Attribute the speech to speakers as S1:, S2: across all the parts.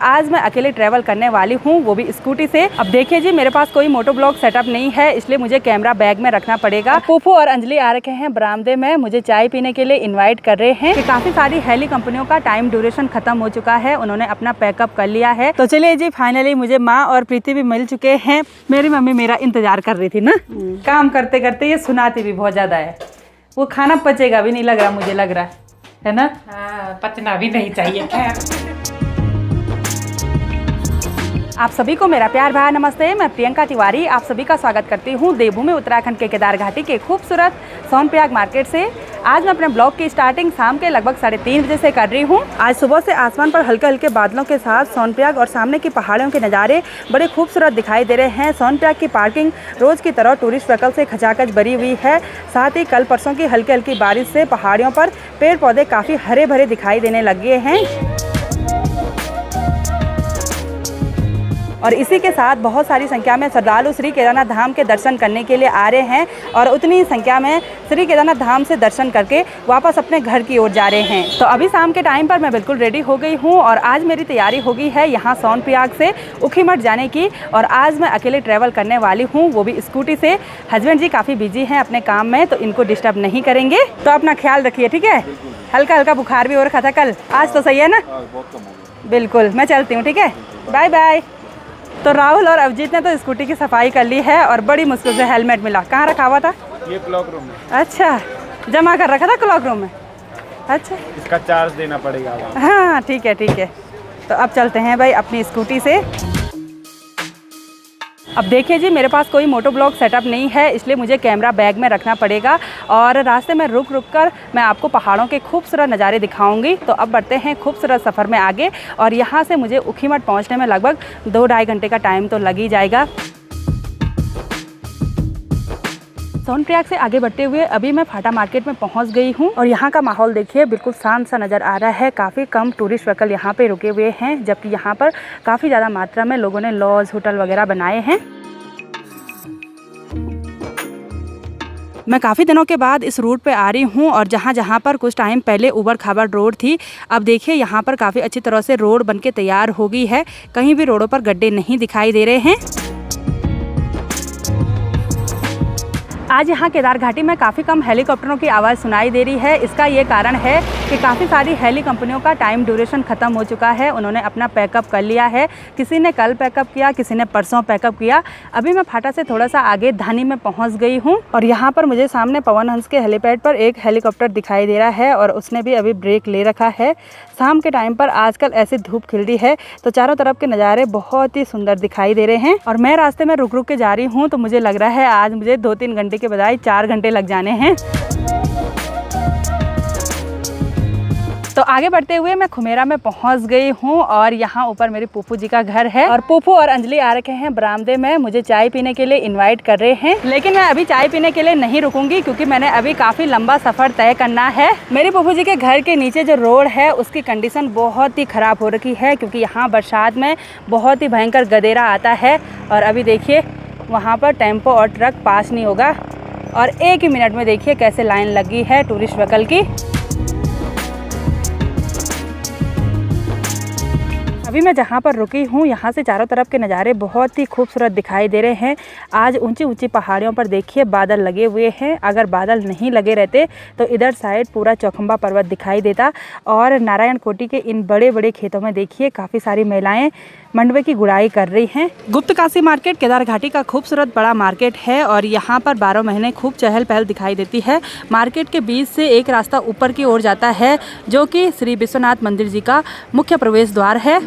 S1: आज मैं अकेले ट्रैवल करने वाली हूँ, वो भी स्कूटी से। अब देखिए जी, मेरे पास कोई मोटो ब्लॉग सेटअप नहीं है, इसलिए मुझे कैमरा बैग में रखना पड़ेगा। पुप्पू और अंजलि आ रखे हैं बरामदे में, मुझे चाय पीने के लिए इन्वाइट कर रहे हैं कि काफी सारी हेली कंपनियों का टाइम ड्यूरेशन खत्म हो चुका है, उन्होंने अपना पैकअप कर लिया है। तो चलिए जी, फाइनली मुझे माँ और प्रीति भी मिल चुके हैं। मेरी मम्मी मेरा इंतजार कर रही थी ना, काम करते करते ये सुनाती भी बहुत ज्यादा है। वो खाना पचेगा भी नहीं लग रहा, मुझे लग रहा है ना।
S2: हाँ, पचना भी नहीं चाहिए। खैर,
S1: आप सभी को मेरा प्यार भरा नमस्ते। मैं प्रियंका तिवारी आप सभी का स्वागत करती हूँ देवभूमि उत्तराखंड के केदार घाटी के खूबसूरत सोनप्रयाग मार्केट से। आज मैं अपने ब्लॉग की स्टार्टिंग शाम के लगभग 3:30 बजे से कर रही हूँ। आज सुबह से आसमान पर हल्के हल्के बादलों के साथ सोनप्रयाग और सामने की पहाड़ियों के नज़ारे बड़े खूबसूरत दिखाई दे रहे हैं। सोनप्रयाग की पार्किंग रोज़ की तरह टूरिस्ट व्हीकल से खचाखच भरी हुई है। साथ ही कल परसों की हल्की हल्की बारिश से पहाड़ियों पर पेड़ पौधे काफ़ी हरे भरे दिखाई देने लगे हैं और इसी के साथ बहुत सारी संख्या में श्रद्धालु श्री केदारनाथ धाम के दर्शन करने के लिए आ रहे हैं और उतनी संख्या में श्री केदारनाथ धाम से दर्शन करके वापस अपने घर की ओर जा रहे हैं। तो अभी शाम के टाइम पर मैं बिल्कुल रेडी हो गई हूँ और आज मेरी तैयारी हो गई है यहाँ सोनप्रयाग से ऊखीमठ जाने की। और आज मैं अकेले ट्रैवल करने वाली हूँ, वो भी स्कूटी से। हस्बैंड जी काफ़ी बिजी हैं अपने काम में, तो इनको डिस्टर्ब नहीं करेंगे। तो अपना ख्याल रखिए, ठीक है। हल्का हल्का बुखार भी हो रखा था कल, आज तो सही है ना। बिल्कुल, मैं चलती हूँ, ठीक है, बाय बाय। तो राहुल और अभिजीत ने तो स्कूटी की सफाई कर ली है और बड़ी मुश्किल से हेलमेट मिला। कहाँ रखा हुआ था?
S3: ये क्लॉक रूम में।
S1: अच्छा, जमा कर रखा था क्लॉक रूम में। अच्छा,
S3: इसका चार्ज देना पड़ेगा।
S1: हाँ ठीक है ठीक है। तो अब चलते हैं भाई अपनी स्कूटी से। अब देखिए जी, मेरे पास कोई मोटो ब्लॉग सेटअप नहीं है, इसलिए मुझे कैमरा बैग में रखना पड़ेगा और रास्ते में रुक रुक कर मैं आपको पहाड़ों के खूबसूरत नज़ारे दिखाऊंगी। तो अब बढ़ते हैं खूबसूरत सफ़र में आगे और यहाँ से मुझे ऊखीमठ पहुँचने में लगभग 2-2.5 घंटे का टाइम तो लग ही जाएगा। सोनप्रयाग से आगे बढ़ते हुए अभी मैं फाटा मार्केट में पहुंच गई हूं और यहाँ का माहौल देखिए, बिल्कुल शांत सा नज़र आ रहा है। काफ़ी कम टूरिस्ट व्हीकल यहाँ पे रुके हुए हैं, जबकि यहाँ पर काफ़ी ज़्यादा मात्रा में लोगों ने लॉज होटल वगैरह बनाए हैं। मैं काफ़ी दिनों के बाद इस रूट पे आ रही हूँ और जहाँ पर कुछ टाइम पहले ऊबड़ खाबड़ रोड थी, अब देखिए यहाँ पर काफ़ी अच्छी तरह से रोड बनके तैयार हो गई है। कहीं भी रोडों पर गड्ढे नहीं दिखाई दे रहे हैं। आज यहाँ केदार घाटी में काफ़ी कम हेलीकॉप्टरों की आवाज़ सुनाई दे रही है। इसका ये कारण है कि काफ़ी सारी हेली कंपनियों का टाइम ड्यूरेशन ख़त्म हो चुका है, उन्होंने अपना पैकअप कर लिया है। किसी ने कल पैकअप किया, किसी ने परसों पैकअप किया। अभी मैं फाटा से थोड़ा सा आगे धानी में पहुँच गई हूँ और यहाँ पर मुझे सामने पवन हंस के हेलीपैड पर एक हेलीकॉप्टर दिखाई दे रहा है और उसने भी अभी ब्रेक ले रखा है। शाम के टाइम पर आजकल ऐसी धूप खिल रही है तो चारों तरफ के नज़ारे बहुत ही सुंदर दिखाई दे रहे हैं। और मैं रास्ते में रुक रुक के जा रही हूँ, तो मुझे लग रहा है आज मुझे 2-3 घंटे के बजाय 4 घंटे लग जाने हैं। तो आगे बढ़ते हुए मैं खुमेरा में पहुंच गई हूं और यहाँ ऊपर मेरे पुप्पू जी का घर है और पुप्पू और अंजलि आ रखे हैं बरामदे में, मुझे चाय पीने के लिए इनवाइट कर रहे हैं। लेकिन मैं अभी चाय पीने के लिए नहीं रुकूंगी क्योंकि मैंने अभी काफ़ी लंबा सफ़र तय करना है। मेरे पुप्पू जी के घर के नीचे जो रोड है उसकी कंडीशन बहुत ही ख़राब हो रखी है क्योंकि यहाँ बरसात में बहुत ही भयंकर गदेरा आता है और अभी देखिए वहाँ पर टेम्पो और ट्रक पास नहीं होगा और 1 ही मिनट में देखिए कैसे लाइन लगी है टूरिस्ट व्हीकल की। अभी मैं जहाँ पर रुकी हूँ यहाँ से चारों तरफ के नज़ारे बहुत ही खूबसूरत दिखाई दे रहे हैं। आज ऊंची ऊंची पहाड़ियों पर देखिए बादल लगे हुए हैं, अगर बादल नहीं लगे रहते तो इधर साइड पूरा चौखंबा पर्वत दिखाई देता। और नारायण कोटि के इन बड़े बड़े खेतों में देखिए काफ़ी सारी महिलाएं मंडवे की गुड़ाई कर रही हैं। गुप्तकाशी मार्केट केदार घाटी का खूबसूरत बड़ा मार्केट है और यहाँ पर 12 महीने खूब चहल पहल दिखाई देती है। मार्केट के बीच से एक रास्ता ऊपर की ओर जाता है जो कि श्री विश्वनाथ मंदिर जी का मुख्य प्रवेश द्वार है।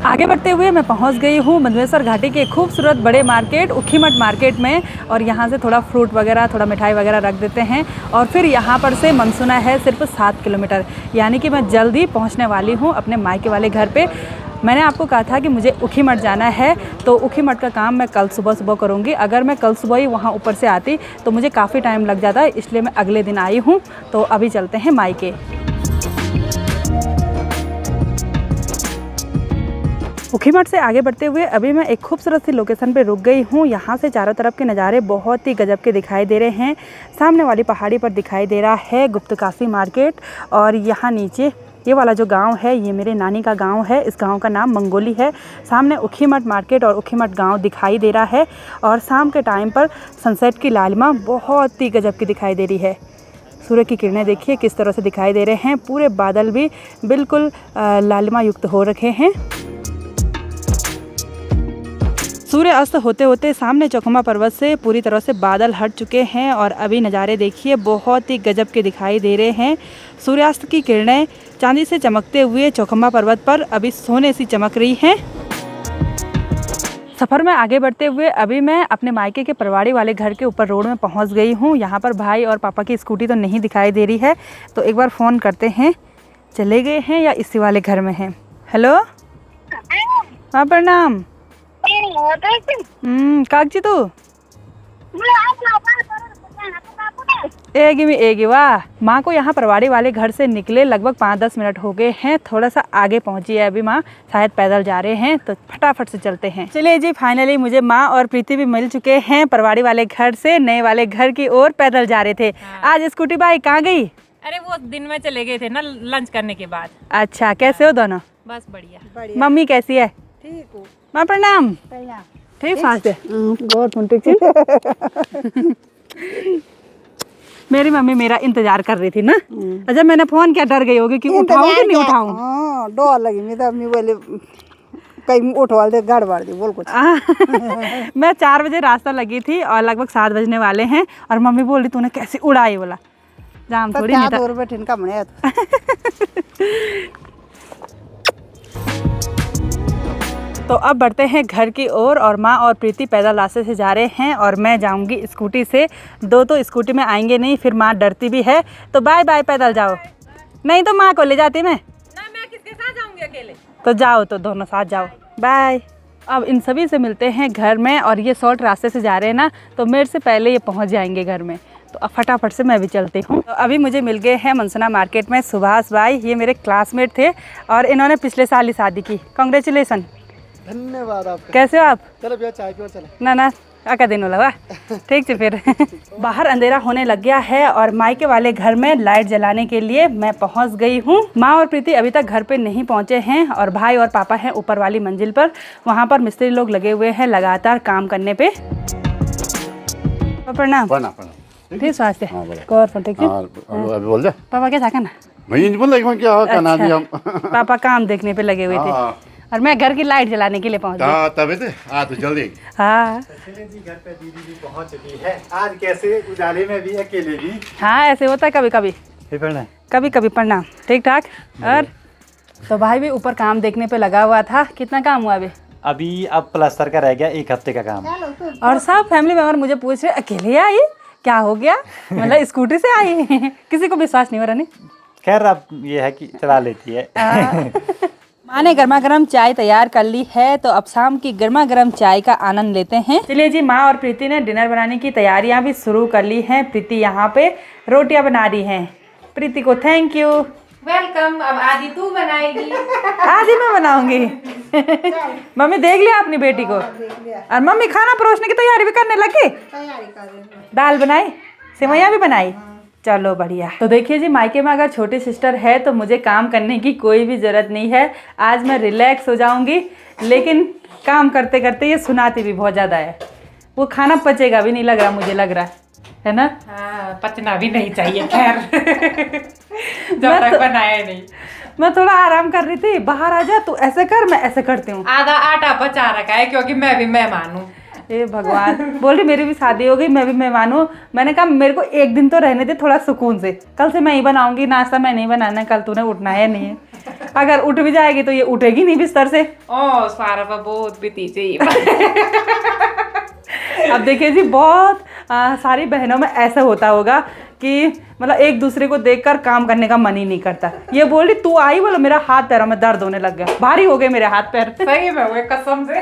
S1: आगे बढ़ते हुए मैं पहुंच गई हूँ मधवेश्वर घाटी के खूबसूरत बड़े मार्केट ऊखीमठ मार्केट में और यहाँ से थोड़ा फ्रूट वगैरह थोड़ा मिठाई वगैरह रख देते हैं और फिर यहाँ पर से मनसुना है सिर्फ 7 किलोमीटर, यानी कि मैं जल्दी पहुँचने वाली हूँ अपने मायके वाले घर पे। मैंने आपको कहा था कि मुझे ऊखीमठ जाना है, तो ऊखीमठ का काम मैं कल सुबह करूँगी। अगर मैं कल सुबह ही वहाँ ऊपर से आती तो मुझे काफ़ी टाइम लग जाता, इसलिए मैं अगले दिन आई हूँ। तो अभी चलते हैं मायके। उखीमठ से आगे बढ़ते हुए अभी मैं एक खूबसूरत सी लोकेशन पे रुक गई हूँ। यहाँ से चारों तरफ के नज़ारे बहुत ही गजब के दिखाई दे रहे हैं। सामने वाली पहाड़ी पर दिखाई दे रहा है गुप्तकाशी मार्केट, और यहाँ नीचे ये वाला जो गांव है ये मेरे नानी का गांव है। इस गांव का नाम मंगोली है। सामने उखीमठ मार्केट और उखीमठ गांव दिखाई दे रहा है, और शाम के टाइम पर सनसेट की लालिमा बहुत ही गजब की दिखाई दे रही है। सूर्य की किरणें देखिए किस तरह से दिखाई दे रहे हैं। पूरे बादल भी बिल्कुल लालिमा युक्त हो रखे हैं। सूर्य अस्त होते होते सामने चौखमा पर्वत से पूरी तरह से बादल हट चुके हैं, और अभी नज़ारे देखिए बहुत ही गजब के दिखाई दे रहे हैं। सूर्यास्त की किरणें चांदी से चमकते हुए चौखमा पर्वत पर अभी सोने सी चमक रही हैं। सफ़र में आगे बढ़ते हुए अभी मैं अपने मायके के परवाड़ी वाले घर के ऊपर रोड में पहुंच गई हूं। यहां पर भाई और पापा की स्कूटी तो नहीं दिखाई दे रही है, तो एक बार फ़ोन करते हैं चले गए हैं या इसी वाले घर में हैं। हेलो, हाँ प्रणाम। कागजी तू एगी वाह। माँ को यहाँ परवाड़ी वाले घर से निकले लगभग 5-10 मिनट हो गए हैं। थोड़ा सा आगे पहुँची है अभी माँ, शायद पैदल जा रहे हैं, तो फटाफट से चलते हैं। चलिए जी, फाइनली मुझे माँ और प्रीति भी मिल चुके हैं। परवाड़ी वाले घर से नए वाले घर की ओर पैदल जा रहे थे। आज स्कूटी बाइक कहाँ गई?
S2: अरे वो दिन में चले गए थे ना लंच करने के बाद।
S1: अच्छा, कैसे हो दोनों?
S2: बस बढ़िया।
S1: मम्मी कैसी है?
S4: ठीक हो।
S1: माँ प्रणाम। ठीक फास्ट है। मेरी मम्मी मेरा इंतजार कर रही थी ना। अच्छा, मैंने फोन किया, डर गई होगी कि उठाऊं कि नहीं उठाऊं।
S4: हाँ, डर लगी मैं बोले कहीं उठवा दे, गड़बड़ दे, बोल कुछ।
S1: मैं 4 बजे रास्ता लगी थी और लगभग 7 बजने वाले हैं, और मम्मी बोल रही तूने कैसी उड़ाई? बोला जाम थोड़ी नहीं था।
S4: बैठे इनका बने
S1: तो अब बढ़ते हैं घर की ओर, और माँ और प्रीति पैदल रास्ते से जा रहे हैं, और मैं जाऊंगी स्कूटी से। दो तो स्कूटी में आएंगे नहीं, फिर माँ डरती भी है, तो बाय बाय, पैदल जाओ। नहीं तो माँ को ले जाती मैं
S2: किसके साथ जाऊंगी अकेले?
S1: तो जाओ, तो दोनों साथ जाओ, बाय। अब इन सभी से मिलते हैं घर में, और ये शॉर्ट रास्ते से जा रहे हैं ना, तो मेरे से पहले ये पहुँच जाएंगे घर में, तो अब फटाफट से मैं भी चलती हूँ। तो अभी मुझे मिल गए हैं मनसना मार्केट में सुभाष भाई। ये मेरे क्लासमेट थे, और इन्होंने पिछले साल ही शादी की। कॉन्ग्रेचुलेसन।
S4: धन्यवाद आपका।
S1: कैसे हो आप?
S4: चलो भैया, चाय पियो चलो।
S1: ना आका दिन लगा ठीक है। फिर बाहर अंधेरा होने लग गया है, और मायके वाले घर में लाइट जलाने के लिए मैं पहुंच गई हूं। माँ और प्रीति अभी तक घर पे नहीं पहुंचे हैं, और भाई और पापा हैं ऊपर वाली मंजिल पर। वहां पर मिस्त्री लोग लगे हुए हैं लगातार काम करने पे। प्रणाम। ठीक स्वास्थ्य
S5: बोल दे
S1: पापा क्या था ना?
S5: मैं बोल रहा क्या करना भी हम
S1: पापा काम देखने पे लगे हुए थे, और मैं घर की लाइट जलाने के लिए पहुंच गई।
S5: तभी तो जल्दी।
S1: हाँ
S3: जी, घर पे दीदी भी पहुंच चुकी है। आज कैसे उजाले में भी, अकेले भी।
S1: हाँ, ऐसे होता है कभी कभी। कभी कभी। प्रणाम। ठीक ठाक। और तो भाई भी ऊपर काम देखने पे लगा हुआ था। कितना काम हुआ अभी?
S6: अभी अब प्लास्टर का रह गया, 1 हफ्ते का काम।
S1: और सब फैमिली मेंबर मुझे पूछ रहे अकेले आई, क्या हो गया? मतलब स्कूटी से आई। किसी को विश्वास नहीं हो रहा। नहीं,
S6: खैर अब ये है कि चला लेती है।
S1: माँ ने गर्मा गर्म चाय तैयार कर ली है, तो अब शाम की गर्मा गर्म चाय का आनंद लेते हैं। चलिए जी, माँ और प्रीति ने डिनर बनाने की तैयारियां भी शुरू कर ली हैं। प्रीति यहाँ पे रोटियां बना रही हैं। प्रीति को थैंक यू,
S2: वेलकम। अब आदि तू बनाएगी।
S1: आज ही मैं बनाऊंगी। मम्मी देख लिया अपनी बेटी को, और मम्मी खाना परोसने की तैयारी भी करने लगी। दाल बनाई, सेवैयाँ भी बनाई। चलो बढ़िया। तो देखिए जी, मायके में अगर छोटी सिस्टर है तो मुझे काम करने की कोई भी ज़रूरत नहीं है। आज मैं रिलैक्स हो जाऊंगी, लेकिन काम करते करते ये सुनाती भी बहुत ज़्यादा है। वो खाना पचेगा भी नहीं लग रहा, मुझे लग रहा है ना।
S2: हाँ, पचना भी नहीं चाहिए खैर। जब तक बनाया नहीं।
S1: मैं थोड़ा आराम कर रही थी। बाहर आ जा, तू ऐसे कर, मैं ऐसे करती हूँ।
S2: आधा आटा बचा रखा है क्योंकि मैं भी मेहमान हूँ।
S1: ए भगवान। बोल रही मेरी भी शादी हो गई, मैं भी मेहमान हूँ। मैंने कहा मेरे को एक दिन तो रहने दे थोड़ा सुकून से। कल से मैं ही बनाऊंगी, नाश्ता मैं नहीं बनाना। कल तूने उठना है नहीं है। अगर उठ भी जाएगी तो ये उठेगी नहीं बिस्तर से।
S2: ओ सारा बहुत बीती चाहिए।
S1: अब देखिए जी, बहुत सारी बहनों में ऐसा होता होगा कि मतलब एक दूसरे को देखकर काम करने का मन ही नहीं करता। ये बोल रही तू आई, बोलो मेरा हाथ पैरों में दर्द होने लग गया, भारी हो गए मेरे हाथ पैर।
S2: सही में हुए कसम से,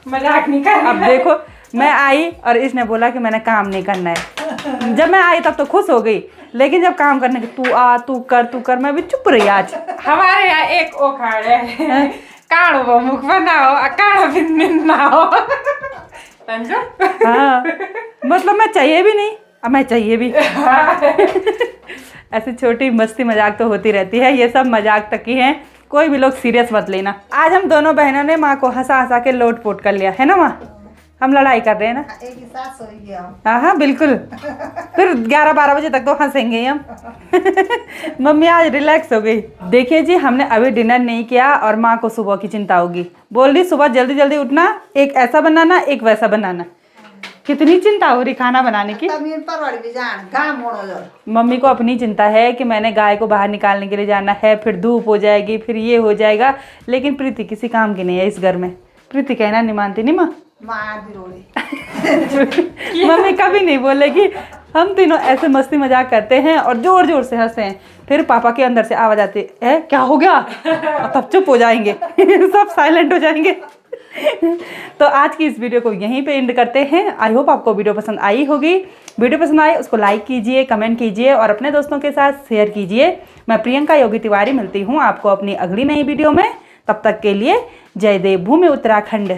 S2: मजाक नहीं कर।
S1: अब देखो, मैं आई और इसने बोला कि मैंने काम नहीं करना है। जब मैं आई तब तो खुश हो गई, लेकिन जब काम करने की तू आ, तू कर, मैं भी चुप रही। आज
S2: हमारे यहाँ एक ओखाड़ है, काढ़ो मुख बनाओ काढ़ा बिन ना हो समझो।
S1: हाँ मतलब मैं चाहिए भी नहीं अब मैं चाहिए भी। ऐसी छोटी मस्ती मजाक तो होती रहती है, ये सब मजाक तक ही है, कोई भी लोग सीरियस मत लेना। आज हम दोनों बहनों ने माँ को हंसा हंसा के लोट पोट कर लिया है ना माँ, हम लड़ाई कर रहे हैं ना।
S4: एक ही साथ सोई गया।
S1: हाँ हाँ बिल्कुल, फिर 11-12 बजे तक तो हंसेंगे ही हम। मम्मी आज रिलैक्स हो गई। देखिए जी हमने अभी डिनर नहीं किया और माँ को सुबह की चिंता होगी, बोल रही सुबह जल्दी जल्दी उठना, एक ऐसा बनाना एक वैसा बनाना। कितनी चिंता हो रही खाना बनाने की। मम्मी को अपनी चिंता है कि मैंने गाय को बाहर निकालने के लिए जाना है, फिर धूप हो जाएगी, फिर ये हो जाएगा, लेकिन प्रीति किसी काम की नहीं है इस घर में। प्रीति कहना नहीं मानती नहीं माँ। मम्मी कभी नहीं बोलेगी। हम तीनों ऐसे मस्ती मजाक करते हैं और जोर जोर से हंसते हैं, फिर पापा के अंदर से आवाज आती है क्या हो गया, तब चुप हो जाएंगे। सब साइलेंट हो जाएंगे। तो आज की इस वीडियो को यहीं पे एंड करते हैं। आई होप आपको वीडियो पसंद आई होगी। वीडियो पसंद आए उसको लाइक कीजिए, कमेंट कीजिए और अपने दोस्तों के साथ शेयर कीजिए। मैं प्रियंका योगी तिवारी मिलती हूँ आपको अपनी अगली नई वीडियो में। तब तक के लिए जय देव भूमि उत्तराखंड।